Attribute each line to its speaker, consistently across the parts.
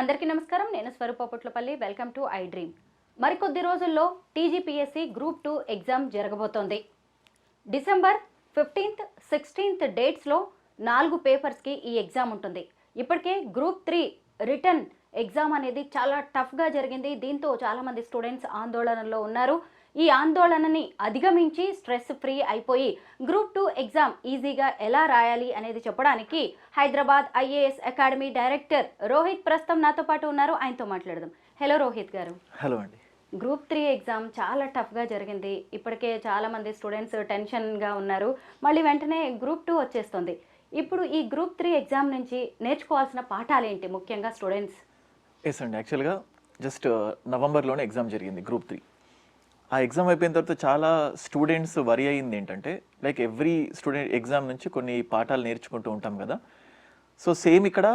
Speaker 1: అందరికీ నమస్కారం. నేను స్వరూపపుట్లపల్లి. Welcome to I dream. మరికొద్ది రోజుల్లో టీజీపీఎస్సీ గ్రూప్ 2 ఎగ్జామ్ జరగబోతోంది. డిసెంబర్ 15th, 16th డేట్స్లో 4 పేపర్స్కి ఈ ఎగ్జామ్ ఉంటుంది. ఇప్పటికే గ్రూప్ 3 రిటర్న్ ఎగ్జామ్ అనేది చాలా టఫ్గా జరిగింది. దీంతో చాలామంది స్టూడెంట్స్ ఆందోళనలో ఉన్నారు. ఈ ఆందోళనని అధిగమించి స్ట్రెస్ ఫ్రీ అయిపోయి గ్రూప్ 2 ఎగ్జామ్ ఈజీగా ఎలా రాయాలి అనేది చెప్పడానికి Hyderabad IAS academy director Rohit ప్రస్తుతం నాతో పాటు ఉన్నారు. ఆయనతో మాట్లాడదాం. హలో రోహిత్ గారు.
Speaker 2: హలో అండి.
Speaker 1: గ్రూప్ 3 ఎగ్జామ్ చాలా టఫ్గా జరిగింది. ఇప్పటికే చాలామంది స్టూడెంట్స్ టెన్షన్గా ఉన్నారు. మళ్ళీ వెంటనే గ్రూప్ 2 వచ్చేస్తుంది. ఇప్పుడు ఈ గ్రూప్ 3 ఎగ్జామ్ నుంచి నేర్చుకోవాల్సిన పాఠాలు ఏంటి ముఖ్యంగా స్టూడెంట్స్?
Speaker 2: ఎస్ అండి, యాక్చువల్గా జస్ట్ నవంబర్లోనే ఎగ్జామ్ జరిగింది గ్రూప్ 3. ఆ ఎగ్జామ్ అయిపోయిన తర్వాత చాలా స్టూడెంట్స్ వరి అయ్యింది ఏంటంటే, లైక్ ఎవ్రీ స్టూడెంట్ ఎగ్జామ్ నుంచి కొన్ని పాఠాలు నేర్చుకుంటూ ఉంటాం కదా. సో సేమ్ ఇక్కడ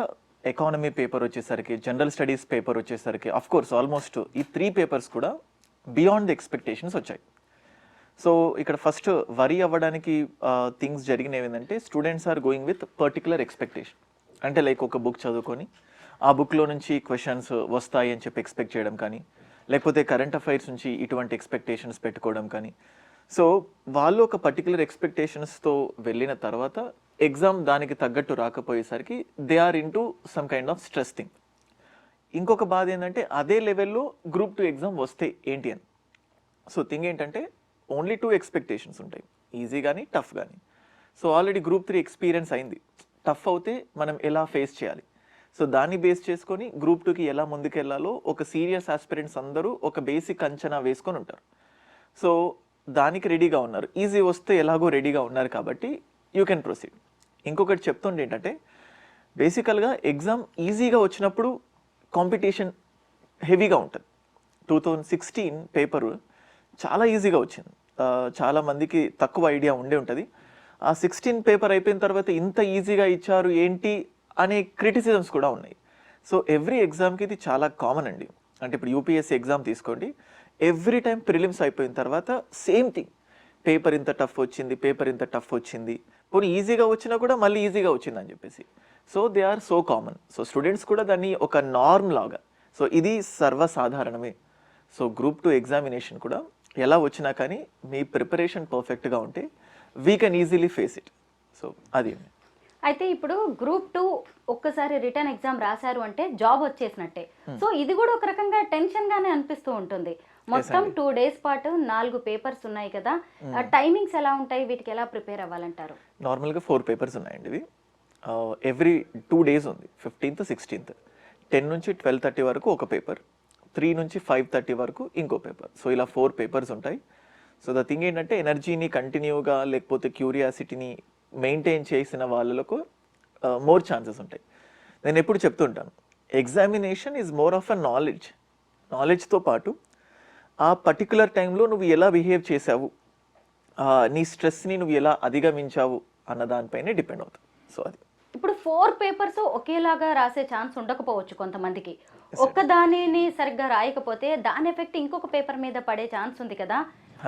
Speaker 2: ఎకానమీ పేపర్ వచ్చేసరికి, జనరల్ స్టడీస్ పేపర్ వచ్చేసరికి కోర్స్ ఆల్మోస్ట్ ఈ 3 పేపర్స్ కూడా బియాండ్ ది ఎక్స్పెక్టేషన్స్ వచ్చాయి. సో ఇక్కడ ఫస్ట్ వరి అవ్వడానికి థింగ్స్ జరిగినవి ఏంటంటే, students are going with particular expectation. అంటే లైక్ ఒక బుక్ చదువుకొని ఆ బుక్లో నుంచి క్వశ్చన్స్ వస్తాయి అని చెప్పి ఎక్స్పెక్ట్ చేయడం కానీ, లేకపోతే కరెంట్ అఫైర్స్ నుంచి ఇటువంటి ఎక్స్పెక్టేషన్స్ పెట్టుకోవడం కానీ. సో వాళ్ళు ఒక పర్టికులర్ ఎక్స్పెక్టేషన్స్తో వెళ్ళిన తర్వాత ఎగ్జామ్ దానికి తగ్గట్టు రాకపోయేసరికి they are into some kind of stress thing. ఇంకొక బాధ ఏంటంటే, అదే లెవెల్లో గ్రూప్ 2 ఎగ్జామ్ వస్తే ఏంటి అని. సో థింగ్ ఏంటంటే, ఓన్లీ 2 ఎక్స్పెక్టేషన్స్ ఉంటాయి, ఈజీ కానీ టఫ్ కానీ. సో ఆల్రెడీ గ్రూప్ 3 ఎక్స్పీరియన్స్ అయింది. టఫ్ అవుతే మనం ఎలా ఫేస్ చేయాలి, సో దాన్ని బేస్ చేసుకొని గ్రూప్ 2కి ఎలా ముందుకెళ్లాలో ఒక సీరియస్ ఆస్పిరెంట్స్ అందరూ ఒక బేసిక్ అంచనా వేసుకొని ఉంటారు. సో దానికి రెడీగా ఉన్నారు. ఈజీ వస్తే ఎలాగో రెడీగా ఉన్నారు కాబట్టి యూ కెన్ ప్రొసీడ్. ఇంకొకటి చెప్తుండే ఏంటంటే, బేసికల్గా ఎగ్జామ్ ఈజీగా వచ్చినప్పుడు కాంపిటీషన్ హెవీగా ఉంటుంది. 2016 పేపరు చాలా ఈజీగా వచ్చింది. చాలా మందికి తక్కువ ఐడియా ఉండే ఉంటుంది. ఆ 16 పేపర్ అయిపోయిన తర్వాత ఇంత ఈజీగా ఇచ్చారు ఏంటి అనే క్రిటిసిజమ్స్ కూడా ఉన్నాయి. సో ఎవ్రీ ఎగ్జామ్కి ఇది చాలా కామన్ అండి. అంటే ఇప్పుడు యూపీఎస్సీ ఎగ్జామ్ తీసుకోండి, ఎవ్రీ టైం ప్రిలిమ్స్ అయిపోయిన తర్వాత సేమ్ థింగ్, పేపర్ ఇంత టఫ్ వచ్చింది, పేపర్ ఇంత టఫ్ వచ్చింది, పోనీ ఈజీగా వచ్చినా కూడా మళ్ళీ ఈజీగా వచ్చింది అని చెప్పేసి. So they are so common. So students కూడా దాన్ని ఒక నార్మ్ లాగా, సో ఇది సర్వసాధారణమే. సో గ్రూప్ 2 ఎగ్జామినేషన్ కూడా ఎలా వచ్చినా కానీ మీ ప్రిపరేషన్ పర్ఫెక్ట్గా ఉంటే we can easily face it. So అది.
Speaker 1: అయితే ఇప్పుడు గ్రూప్ 2 ఒక్కసారి రిటర్న్ ఎగ్జామ్ రాశారు అంటే జాబ్ వచ్చేసినట్టే. సో ఇది కూడా ఒక రకంగా టెన్షన్ గానే అనిపిస్తూ ఉంటుంది. మొత్తం 2 days పాటు 4 పేపర్స్ ఉన్నాయి కదా, టైమింగ్స్ ఎలా ఉంటాయి, వీటికి ఎలా ప్రిపేర్ అవ్వాలంటారు?
Speaker 2: నార్మల్గా 4 పేపర్స్ ఉన్నాయండి. ఇవి ఎవ్రీ 2 days ఉంది. 15th, 16th 10 నుంచి 12:30 వరకు ఒక పేపర్, 3 నుంచి 5:30 వరకు ఇంకో పేపర్. సో ఇలా 4 పేపర్స్ ఉంటాయి. సో ద థింగ్ ఏంటంటే, ఎనర్జీని కంటిన్యూగా లేకపోతే క్యూరియాసిటీని మెయింటైన్ చేసిన వాళ్ళకు మోర్ ఛాన్సెస్ ఉంటాయి. నేను ఎప్పుడు చెప్తుంటాను, examination is more of a నాలెడ్జ్తో పాటు ఆ పర్టికులర్ టైంలో నువ్వు ఎలా బిహేవ్ చేసావు, నీ స్ట్రెస్ని నువ్వు ఎలా అధిగమించావు అన్న దానిపైనే డిపెండ్ అవుతుంది. సో అది
Speaker 1: ఇప్పుడు 4 పేపర్స్ ఒకేలాగా రాసే ఛాన్స్ ఉండకపోవచ్చు కొంతమందికి. ఒక్కదానిని సరిగ్గా రాయకపోతే దాని ఎఫెక్ట్ ఇంకొక పేపర్ మీద పడే ఛాన్స్ ఉంది కదా.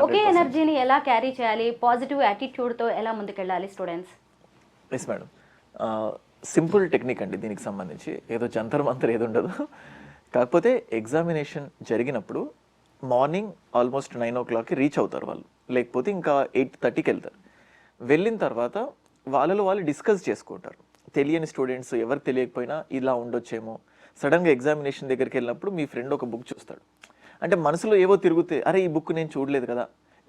Speaker 1: ఒకే ఎనర్జీని ఎలా క్యారీ చేయాలి, పాజిటివ్ యాటిట్యూడ్తో ఎలా ముందుకెళ్ళాలి students?
Speaker 2: Yes madam, simple technique అండి దీనికి సంబంధించి. ఏదో జంతర్ మంతర్ ఏది ఉండదు. కాకపోతే ఎగ్జామినేషన్ జరిగినప్పుడు మార్నింగ్ ఆల్మోస్ట్ 9 o'clockకి రీచ్ అవుతారు వాళ్ళు, లేకపోతే ఇంకా 8:30కి వెళ్తారు. వెళ్ళిన తర్వాత వాళ్ళలో వాళ్ళు డిస్కస్ చేసుకుంటారు. తెలియని స్టూడెంట్స్ ఎవరికి తెలియకపోయినా ఇలా ఉండొచ్చేమో. సడన్గా ఎగ్జామినేషన్ దగ్గరికి వెళ్ళినప్పుడు మీ ఫ్రెండ్ ఒక బుక్ చూస్తాడు, అంటే మనసులో ఏవో తిరుగుతాయి, అరే ఈ బుక్ నేను చూడలేదు కదా,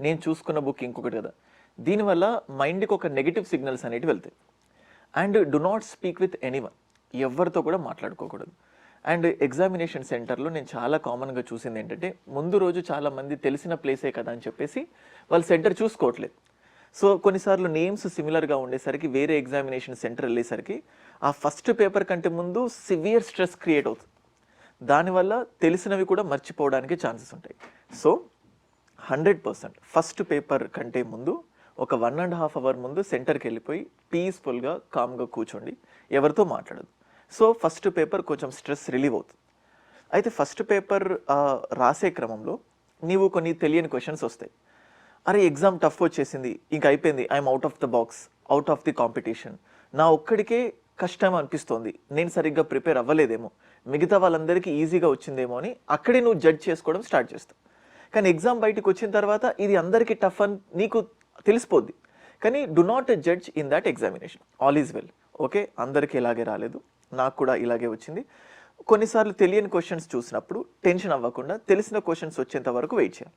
Speaker 2: నేను చూసుకున్న బుక్ ఇంకొకటి కదా. దీనివల్ల మైండ్కి ఒక నెగిటివ్ సిగ్నల్స్ అనేవి వెళ్తాయి. And do not speak with anyone, ఎవరితో కూడా మాట్లాడుకోకూడదు. అండ్ ఎగ్జామినేషన్ సెంటర్లో నేను చాలా కామన్గా చూసింది ఏంటంటే, ముందు రోజు చాలామంది తెలిసిన ప్లేసే కదా అని చెప్పేసి వాళ్ళు సెంటర్ చూసుకోవట్లేదు. సో కొన్నిసార్లు నేమ్స్ సిమిలర్గా ఉండేసరికి వేరే ఎగ్జామినేషన్ సెంటర్ వెళ్ళేసరికి ఆ ఫస్ట్ పేపర్ కంటే ముందు సివియర్ స్ట్రెస్ క్రియేట్ అవుతుంది. దానివల్ల తెలిసినవి కూడా మర్చిపోవడానికి ఛాన్సెస్ ఉంటాయి. సో 100% ఫస్ట్ పేపర్ కంటే ముందు ఒక 1.5 hour ముందు సెంటర్కి వెళ్ళిపోయి పీస్ఫుల్గా కామ్గా కూర్చోండి, ఎవరితో మాట్లాడదు. సో ఫస్ట్ పేపర్ కొంచెం స్ట్రెస్ రిలీవ్ అవుతుంది. అయితే ఫస్ట్ పేపర్ రాసే క్రమంలో నీవు కొన్ని తెలియని క్వశ్చన్స్ వస్తాయి. అరే ఎగ్జామ్ టఫ్ వచ్చేసింది, ఇంక అయిపోయింది, I'm out of the box, out of the competition, నా ఒక్కడికే కష్టం అనిపిస్తోంది, నేను సరిగ్గా ప్రిపేర్ అవ్వలేదేమో, మిగతా వాళ్ళందరికీ ఈజీగా వచ్చిందేమో అని అక్కడే నువ్వు జడ్జ్ చేసుకోవడం స్టార్ట్ చేస్తావు. కానీ ఎగ్జామ్ బయటకు వచ్చిన తర్వాత ఇది అందరికీ టఫ్ అని నీకు తెలిసిపోద్ది. కానీ do not judge in that examination. All is well. Okay, అందరికీ ఇలాగే రాలేదు, నాకు కూడా ఇలాగే వచ్చింది. కొన్నిసార్లు తెలియని క్వశ్చన్స్ చూసినప్పుడు టెన్షన్ అవ్వకుండా తెలిసిన క్వశ్చన్స్ వచ్చేంత వరకు వెయిట్ చేయాలి.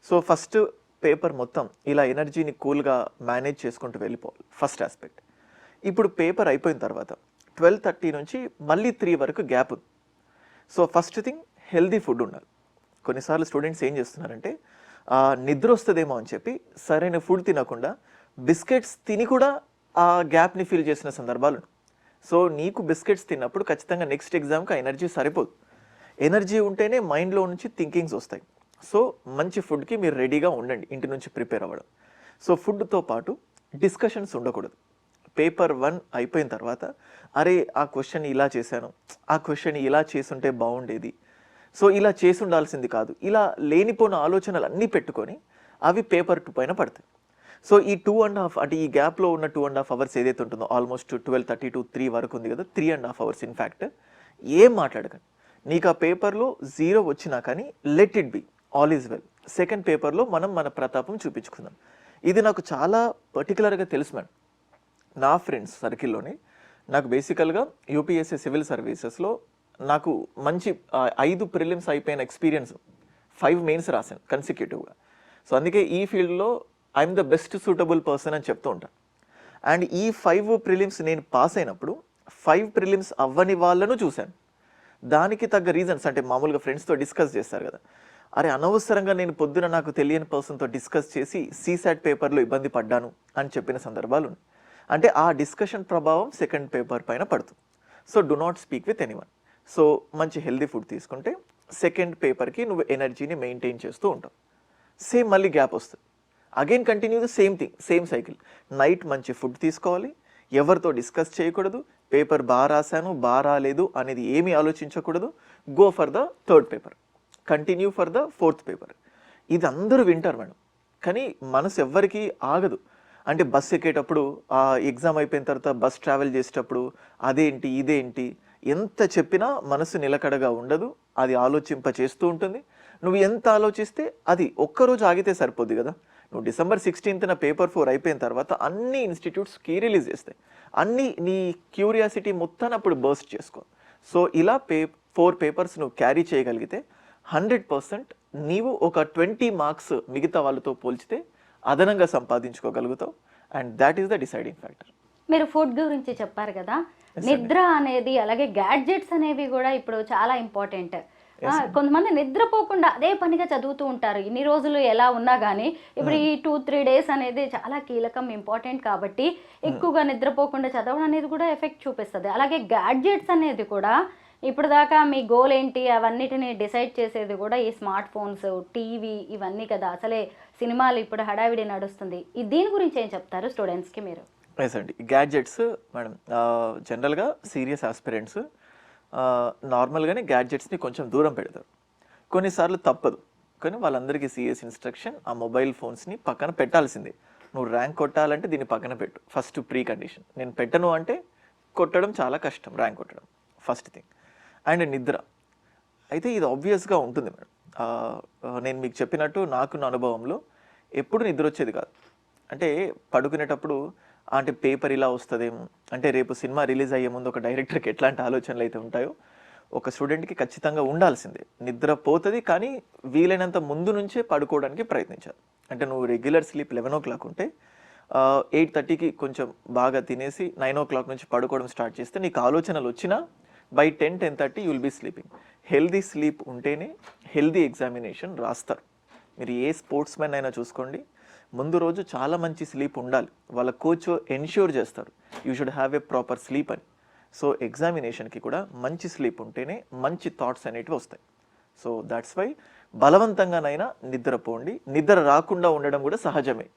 Speaker 2: సో ఫస్ట్ పేపర్ మొత్తం ఇలా ఎనర్జీని కూల్గా మేనేజ్ చేసుకుంటూ వెళ్ళిపోవాలి, ఫస్ట్ ఆస్పెక్ట్. ఇప్పుడు పేపర్ అయిపోయిన తర్వాత 12:30 నుంచి మళ్ళీ 3 వరకు గ్యాప్ ఉంది. So first thing healthy food ఉండాలి. కొన్నిసార్లు స్టూడెంట్స్ ఏం చేస్తున్నారంటే నిద్ర వస్తుందేమో అని చెప్పి సరైన ఫుడ్ తినకుండా బిస్కెట్స్ తిని కూడా ఆ గ్యాప్ని ఫిల్ చేసిన సందర్భాలు. సో నీకు బిస్కెట్స్ తిన్నప్పుడు ఖచ్చితంగా నెక్స్ట్ ఎగ్జామ్కి ఆ ఎనర్జీ సరిపోదు. ఎనర్జీ ఉంటేనే మైండ్లో నుంచి థింకింగ్స్ వస్తాయి. సో మంచి ఫుడ్కి మీరు రెడీగా ఉండండి ఇంటి నుంచి ప్రిపేర్ అవ్వడం. సో ఫుడ్తో పాటు డిస్కషన్స్ ఉండకూడదు. పేపర్ 1 అయిపోయిన తర్వాత అరే ఆ క్వశ్చన్ ఇలా చేశాను, ఆ క్వశ్చన్ ఇలా చేసుంటే బాగుండేది, సో ఇలా చేసి ఉండాల్సింది కాదు, ఇలా లేనిపోయిన ఆలోచనలు అన్నీ పెట్టుకొని అవి పేపర్ 2 పైన పడతాయి. సో ఈ 2.5 అంటే ఈ గ్యాప్లో ఉన్న 2.5 అవర్స్ ఏదైతే ఉంటుందో ఆల్మోస్ట్ 12:30 to 3 వరకు ఉంది కదా, 3.5 అవర్స్ ఇన్ఫ్యాక్ట్ ఏం మాట్లాడకండి. నీకు ఆ పేపర్లో 0 వచ్చినా కానీ let it B, all is well. Second పేపర్లో మనం మన ప్రతాపం చూపించుకుందాం. ఇది నాకు చాలా పర్టికులర్గా తెలుసు మేడం. నా ఫ్రెండ్స్ సర్కిల్లోనే నాకు బేసికల్గా యూపీఎస్సీ సివిల్ సర్వీసెస్లో నాకు మంచి 5 ప్రిలిమ్స్ అయిపోయిన ఎక్స్పీరియన్స్, 5 మెయిన్స్ రాశాను కన్సిక్యూటివ్గా. సో అందుకే ఈ ఫీల్డ్లో I'm the best suitable person అని చెప్తూ ఉంటాను. అండ్ ఈ 5 ప్రిలిమ్స్ నేను పాస్ అయినప్పుడు 5 ప్రిలిమ్స్ అవ్వని వాళ్ళను చూశాను. దానికి తగ్గ రీజన్స్ అంటే మామూలుగా ఫ్రెండ్స్తో డిస్కస్ చేస్తారు కదా, అరే అనవసరంగా నేను పొద్దున నాకు తెలియని పర్సన్తో డిస్కస్ చేసి సీసాట్ పేపర్లో ఇబ్బంది పడ్డాను అని చెప్పిన సందర్భాలు ఉన్నాయి. అంటే ఆ డిస్కషన్ ప్రభావం సెకండ్ పేపర్ పైన పడుతుంది. So do not speak with anyone. So మంచి హెల్దీ ఫుడ్ తీసుకుంటే సెకండ్ పేపర్కి నువ్వు ఎనర్జీని మెయింటైన్ చేస్తూ ఉంటావు. సేమ్ మళ్ళీ గ్యాప్ వస్తుంది, again continue the same thing, same cycle. Night మంచి ఫుడ్ తీసుకోవాలి, ఎవరితో డిస్కస్ చేయకూడదు, పేపర్ బాగా రాశాను బాగా రాలేదు అనేది ఏమీ ఆలోచించకూడదు. Go for the third paper, continue for the fourth paper. ఇది అందరూ వింటారు మేడం, కానీ మనసు ఎవ్వరికీ ఆగదు. అంటే బస్ ఎక్కేటప్పుడు ఆ ఎగ్జామ్ అయిపోయిన తర్వాత బస్ ట్రావెల్ చేసేటప్పుడు అదేంటి ఇదేంటి ఎంత చెప్పినా మనసు నిలకడగా ఉండదు, అది ఆలోచింప చేస్తూ ఉంటుంది. నువ్వు ఎంత ఆలోచిస్తే అది ఒక్కరోజు ఆగితే సరిపోద్ది కదా. నువ్వు December 16th పేపర్ 4 అయిపోయిన తర్వాత అన్ని ఇన్స్టిట్యూట్స్ కీ రిలీజ్ చేస్తాయి, అన్నీ నీ క్యూరియాసిటీ మొత్తాన్ని అప్పుడు బర్స్ట్ చేసుకో. సో ఇలా 4 పేపర్స్ నువ్వు క్యారీ చేయగలిగితే 100% నీవు ఒక 20 మార్క్స్ మిగతా వాళ్ళతో పోల్చితే అదనంగా సంపాదించుకోగలుగుతావు. And that is the deciding factor.
Speaker 1: మీరు ఫుడ్ గురించి చెప్పారు కదా, నిద్ర అనేది అలాగే గ్యాడ్జెట్స్ అనేవి కూడా ఇప్పుడు చాలా ఇంపార్టెంట్. కొంతమంది నిద్రపోకుండా అదే పనిగా చదువుతూ ఉంటారు ఇన్ని రోజులు ఎలా ఉన్నా కానీ. ఇప్పుడు ఈ 2-3 డేస్ అనేది చాలా కీలకం, ఇంపార్టెంట్ కాబట్టి ఎక్కువగా నిద్రపోకుండా చదవడం అనేది కూడా ఎఫెక్ట్ చూపిస్తుంది. అలాగే గ్యాడ్జెట్స్ అనేది కూడా ఇప్పుడు దాకా మీ గోల్ ఏంటి అవన్నిటిని డిసైడ్ చేసేది కూడా ఈ స్మార్ట్ ఫోన్స్, టీవీ ఇవన్నీ కదా. అసలే సినిమాలు ఇప్పుడు హడావిడి నడుస్తుంది. దీని గురించి ఏం చెప్తారు స్టూడెంట్స్కి మీరు?
Speaker 2: ఎస్ అండి, గ్యాడ్జెట్స్ మేడం జనరల్గా సీరియస్ ఆస్పిరెంట్స్ నార్మల్గానే గ్యాడ్జెట్స్ని కొంచెం దూరం పెడతారు. కొన్నిసార్లు తప్పదు, కానీ వాళ్ళందరికీ సీరియస్ ఇన్స్ట్రక్షన్ ఆ మొబైల్ ఫోన్స్ని పక్కన పెట్టాల్సిందే. నువ్వు ర్యాంక్ కొట్టాలంటే దీన్ని పక్కన పెట్టు, ఫస్ట్ ప్రీ కండిషన్. నేను పెట్టను అంటే కొట్టడం చాలా కష్టం, ర్యాంక్ కొట్టడం ఫస్ట్ థింగ్. అండ్ నిద్ర అయితే ఇది ఆబ్వియస్గా ఉంటుంది మేడం. నేను మీకు చెప్పినట్టు నాకు నా అనుభవంలో ఎప్పుడు నిద్ర వచ్చేది కాదు. అంటే పడుకునేటప్పుడు అంటే పేపర్ ఇలా వస్తుందేమో, అంటే రేపు సినిమా రిలీజ్ అయ్యే ముందు ఒక డైరెక్టర్కి ఎట్లాంటి ఆలోచనలు అయితే ఉంటాయో ఒక స్టూడెంట్కి ఖచ్చితంగా ఉండాల్సిందే. నిద్ర పోతుంది, కానీ వీలైనంత ముందు నుంచే పడుకోవడానికి ప్రయత్నించాలి. అంటే నువ్వు రెగ్యులర్ స్లీప్ 11 o'clock ఉంటే 8:30కి కొంచెం బాగా తినేసి 9 o'clock నుంచి పడుకోవడం స్టార్ట్ చేస్తే నీకు ఆలోచనలు వచ్చినా by 10-10:30 you will be sleeping. Healthy sleep ఉంటేనే హెల్దీ ఎగ్జామినేషన్ రాస్తారు. మీరు ఏ స్పోర్ట్స్ మ్యాన్ అయినా చూసుకోండి, ముందు రోజు చాలా మంచి స్లీప్ ఉండాలి. వాళ్ళ కోచ్ ఎన్ష్యూర్ చేస్తారు you should have a proper sleep అని. సో ఎగ్జామినేషన్కి కూడా మంచి స్లీప్ ఉంటేనే మంచి థాట్స్ అనేటివి వస్తాయి. సో దాట్స్ వై బలవంతంగానైనా నిద్రపోండి. నిద్ర రాకుండా ఉండడం కూడా సహజమే,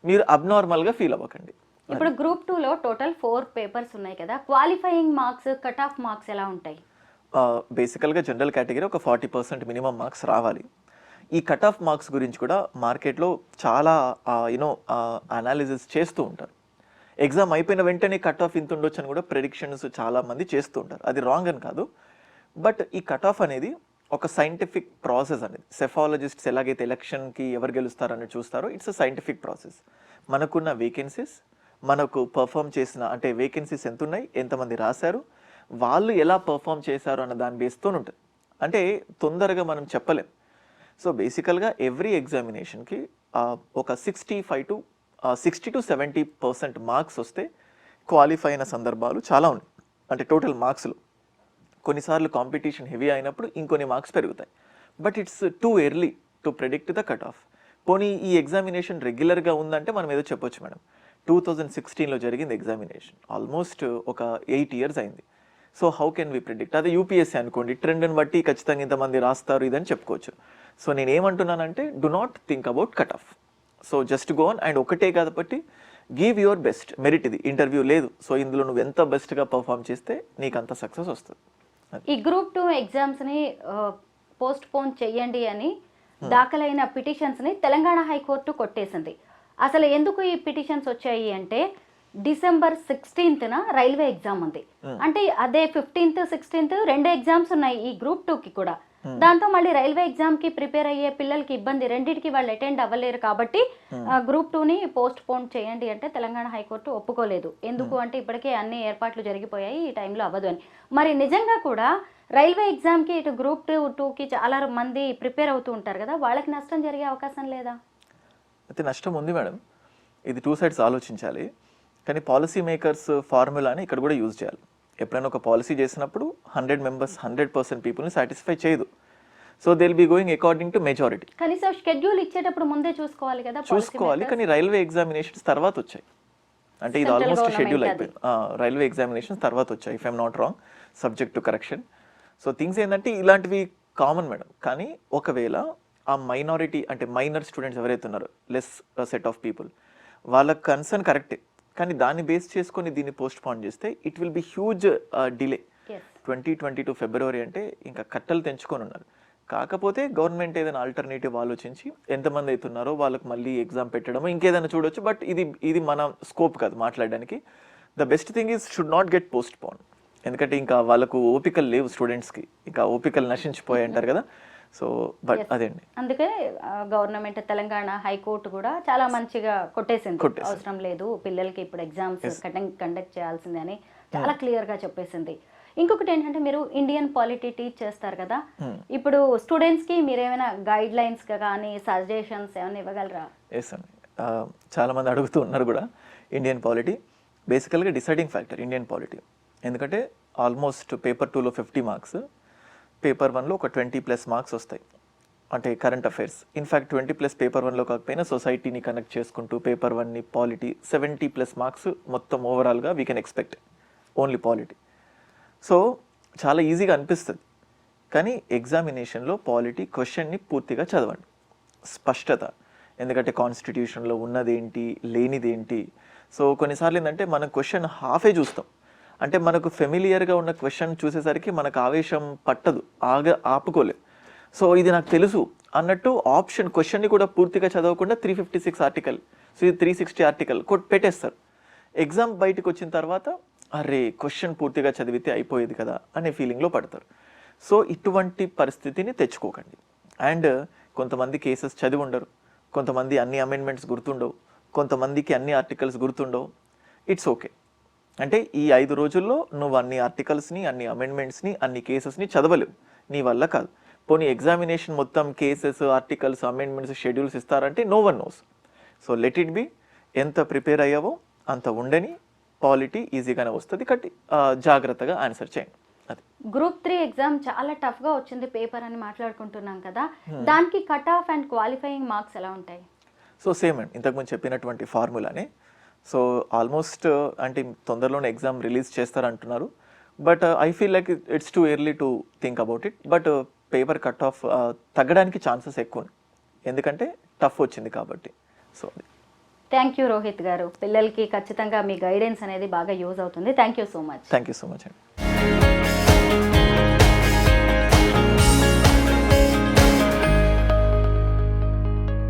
Speaker 2: మీరు అబ్నార్మల్గా ఫీల్ అవ్వకండి.
Speaker 1: ఇప్పుడు గ్రూప్ 2లో టోటల్ 4 పేపర్స్ ఉన్నాయి కదా, qualifying marks, cut off marks ఎలా ఉంటాయి?
Speaker 2: బేసికల్గా జనరల్ కేటగిరీ ఒక 40% మినిమం మార్క్స్ రావాలి. ఈ కట్ ఆఫ్ మార్క్స్ గురించి కూడా మార్కెట్లో చాలా అనాలిసిస్ చేస్తూ ఉంటారు. ఎగ్జామ్ అయిపోయిన వెంటనే కట్ ఆఫ్ ఇంత ఉండొచ్చు అని కూడా ప్రెడిక్షన్స్ చాలామంది చేస్తూ ఉంటారు. అది రాంగ్ అని కాదు, బట్ ఈ కట్ ఆఫ్ అనేది ఒక సైంటిఫిక్ ప్రాసెస్ అనేది. సెఫాలజిస్ట్స్ ఎలాగైతే ఎలక్షన్కి ఎవరు గెలుస్తారని చూస్తారో ఇట్స్ అ సైంటిఫిక్ ప్రాసెస్. మనకున్న వేకెన్సీస్, మనకు పర్ఫామ్ చేసిన అంటే వేకెన్సీస్ ఎంత ఉన్నాయి, ఎంతమంది రాశారు, వాళ్ళు ఎలా పర్ఫామ్ చేశారు అన్న దాని బేస్తో ఉంటుంది. అంటే తొందరగా మనం చెప్పలేం. సో బేసికల్గా ఎవ్రీ ఎగ్జామినేషన్కి ఒక 60 to 70% మార్క్స్ వస్తే క్వాలిఫై అయిన సందర్భాలు చాలా ఉన్నాయి. అంటే టోటల్ మార్క్స్లో కొన్నిసార్లు కాంపిటీషన్ హెవీ అయినప్పుడు ఇంకొన్ని మార్క్స్ పెరుగుతాయి. But it's too early to predict the cut off. పోనీ ఈ ఎగ్జామినేషన్ రెగ్యులర్గా ఉందంటే మనం ఏదో చెప్పొచ్చు మేడం. 2016లో జరిగింది ఎగ్జామినేషన్, ఆల్మోస్ట్ ఒక 8 years అయింది. So how can we predict? అదే యూపీఎస్సీ అనుకోండి, ట్రెండ్ని బట్టి ఖచ్చితంగా ఇంతమంది రాస్తారు ఇదని చెప్పుకోవచ్చు. సో నేను ఏమంటున్నానంటే do not think about cut off. So just go on and ఒకటే కాబట్టి గివ్ యువర్ బెస్ట్. మెరిట్ ఇది, ఇంటర్వ్యూ లేదు. సో ఇందులో నువ్వు ఎంత బెస్ట్గా పర్ఫామ్ చేస్తే నీకు అంత సక్సెస్ వస్తుంది.
Speaker 1: ఈ గ్రూప్ 2 ఎగ్జామ్స్ని పోస్ట్ పోన్ చెయ్యండి అని దాఖలైన పిటిషన్స్ని తెలంగాణ హైకోర్టు కొట్టేసింది. అసలు ఎందుకు ఈ పిటిషన్స్ వచ్చాయి అంటే December 16th రైల్వే ఎగ్జామ్ ఉంది. అంటే అదే 15th, 16th 2 ఎగ్జామ్స్ ఉన్నాయి ఈ గ్రూప్ 2కి కూడా. దాంతో మళ్ళీ రైల్వే ఎగ్జామ్కి ప్రిపేర్ అయ్యే పిల్లలకి ఇబ్బంది, రెండింటికి వాళ్ళు అటెండ్ అవ్వలేరు. కాబట్టి గ్రూప్ 2ని పోస్ట్ పోన్ చేయండి అంటే తెలంగాణ హైకోర్టు ఒప్పుకోలేదు. ఎందుకు అంటే ఇప్పటికే అన్ని ఏర్పాట్లు జరిగిపోయాయి, ఈ టైంలో అవ్వదు అని. మరి నిజంగా కూడా రైల్వే ఎగ్జామ్కి ఇటు గ్రూప్ 2కి చాలా మంది ప్రిపేర్ అవుతూ ఉంటారు కదా, వాళ్ళకి నష్టం జరిగే అవకాశం లేదా?
Speaker 2: అయితే నష్టం ఉంది మేడం. ఇది 2 sides ఆలోచించాలి. కానీ పాలసీ మేకర్స్ ఫార్ములాని ఇక్కడ కూడా యూజ్ చేయాలి. ఎప్పుడైనా ఒక పాలసీ చేసినప్పుడు 100 members 100% పీపుల్ని సాటిస్ఫై చేయదు. So they will be going according to majority.
Speaker 1: కనీసం షెడ్యూల్ ఇచ్చేటప్పుడు ముందే చూసుకోవాలి కదా.
Speaker 2: చూసుకోవాలి, కానీ రైల్వే ఎగ్జామినేషన్స్ తర్వాత వచ్చాయి. అంటే ఇది ఆల్మోస్ట్ షెడ్యూల్ అయిపోయింది. రైల్వే ఎగ్జామినేషన్స్ తర్వాత వచ్చాయి, if I'm not wrong, subject to correction. So things ఏంటంటే ఇలాంటివి కామన్ మేడం. కానీ ఒకవేళ ఆ మైనారిటీ అంటే మైనర్ స్టూడెంట్స్ ఎవరైతే ఉన్నారో, లెస్ సెట్ ఆఫ్ పీపుల్, వాళ్ళ కన్సర్న్ కరెక్టే. కానీ దాన్ని బేస్ చేసుకొని దీన్ని పోస్ట్ పోన్ చేస్తే it will be huge delay. 2022 February అంటే ఇంకా కట్టలు తెంచుకొని ఉన్నారు. కాకపోతే గవర్నమెంట్ ఏదైనా ఆల్టర్నేటివ్ ఆలోచించి ఎంతమంది అవుతున్నారో వాళ్ళకి మళ్ళీ ఎగ్జామ్ పెట్టడము ఇంకేదైనా చూడొచ్చు. బట్ ఇది మన స్కోప్ కాదు మాట్లాడడానికి. The best thing is should not get post phone. ఎందుకంటే ఇంకా వాళ్ళకు ఓపికలు లేవు, స్టూడెంట్స్కి ఇంకా ఓపికలు నశించిపోయి అంటారు కదా. సో బట్ అదేండి,
Speaker 1: అందుకే గవర్నమెంట్ తెలంగాణ హైకోర్టు కూడా చాలా మంచిగా కొట్టేసింది. అవసరం లేదు పిల్లలకి ఇప్పుడు ఎగ్జామ్స్ కండక్ట్ చేయాల్సిందే అని చాలా క్లియర్గా చెప్పేసింది. ఇంకొకటి ఏంటంటే మీరు ఇండియన్ పాలిటీ టీచ్ చేస్తారు కదా, ఇప్పుడు స్టూడెంట్స్కి మీరు ఏమైనా గైడ్ లైన్స్ కానీ సజెషన్స్ ఏమైనా ఇవ్వగలరా?
Speaker 2: ఎస్ అండి, చాలా మంది అడుగుతూ ఉన్నారు కూడా. ఇండియన్ పాలిటీ బేసికల్గా డిసైడింగ్ ఫ్యాక్టర్ ఇండియన్ పాలిటీ. ఎందుకంటే ఆల్మోస్ట్ పేపర్ 2లో 50 marks, పేపర్ 1లో ఒక 20+ మార్క్స్ వస్తాయి. అంటే కరెంట్ అఫైర్స్. ఇన్ఫ్యాక్ట్ 20+ పేపర్ 1లో కాకపోయినా సొసైటీని కనెక్ట్ చేసుకుంటూ పేపర్ 1ని పాలిటీ 70+ మార్క్స్ మొత్తం ఓవరాల్గా we can expect only polity. So చాలా ఈజీగా అనిపిస్తుంది, కానీ ఎగ్జామినేషన్లో పాలిటీ క్వశ్చన్ని పూర్తిగా చదవండి, స్పష్టత. ఎందుకంటే కాన్స్టిట్యూషన్లో ఉన్నదేంటి లేనిదేంటి. సో కొన్నిసార్లు ఏంటంటే మనం క్వశ్చన్ హాఫే చూస్తాం. అంటే మనకు ఫెమిలియర్గా ఉన్న క్వశ్చన్ చూసేసరికి మనకు ఆవేశం పట్టదు, ఆపుకోలేదు. సో ఇది నాకు తెలుసు అన్నట్టు ఆప్షన్ క్వశ్చన్ని కూడా పూర్తిగా చదవకుండా 356 ఆర్టికల్, సో ఇది 360 ఆర్టికల్ పెట్టేస్తారు. ఎగ్జామ్ బయటకు వచ్చిన తర్వాత అరే క్వశ్చన్ పూర్తిగా చదివితే అయిపోయేది కదా అనే ఫీలింగ్లో పడతారు. సో ఇటువంటి పరిస్థితిని తెచ్చుకోకండి. అండ్ కొంతమంది కేసెస్ చదివి ఉండరు, కొంతమంది అన్ని అమెండ్మెంట్స్ గుర్తుండవు, కొంతమందికి అన్ని ఆర్టికల్స్ గుర్తుండవు. It's okay. అంటే ఈ 5 రోజుల్లో నువ్వు అన్ని ఆర్టికల్స్ని, అన్ని అమెండ్మెంట్స్ని, అన్ని కేసెస్ని చదవలేవు, నీ వల్ల కాదు. పోనీ ఎగ్జామినేషన్ మొత్తం కేసెస్, ఆర్టికల్స్, అమెండ్మెంట్స్, షెడ్యూల్స్ ఇస్తారంటే no one knows. So let it be. ఎంత ప్రిపేర్ అయ్యావో అంత ఉండని, పాలిటీ ఈజీగానే వస్తుంది. కట్టి జాగ్రత్తగా ఆన్సర్ చేయండి. అది
Speaker 1: గ్రూప్ 3 ఎగ్జామ్ చాలా టఫ్గా వచ్చింది పేపర్ అని మాట్లాడుకుంటున్నాం కదా, దానికి cut off and qualifying marks ఎలా ఉంటాయి?
Speaker 2: సో సేమ్ అండి, ఇంతకుముందు చెప్పినటువంటి ఫార్ములానే. సో ఆల్మోస్ట్ అంటే తొందరలోనే ఎగ్జామ్ రిలీజ్ చేస్తారంటున్నారు. But I feel like it's too early to think about it. But paper cut off తగ్గడానికి ఛాన్సెస్ ఎక్కువ, ఎందుకంటే టఫ్ వచ్చింది కాబట్టి. సో
Speaker 1: థ్యాంక్ యూ రోహిత్ గారు. పిల్లలకి ఖచ్చితంగా మీ గైడెన్స్ అనేది బాగా యూజ్ అవుతుంది. Thank you so much.
Speaker 2: Thank you so much అండి.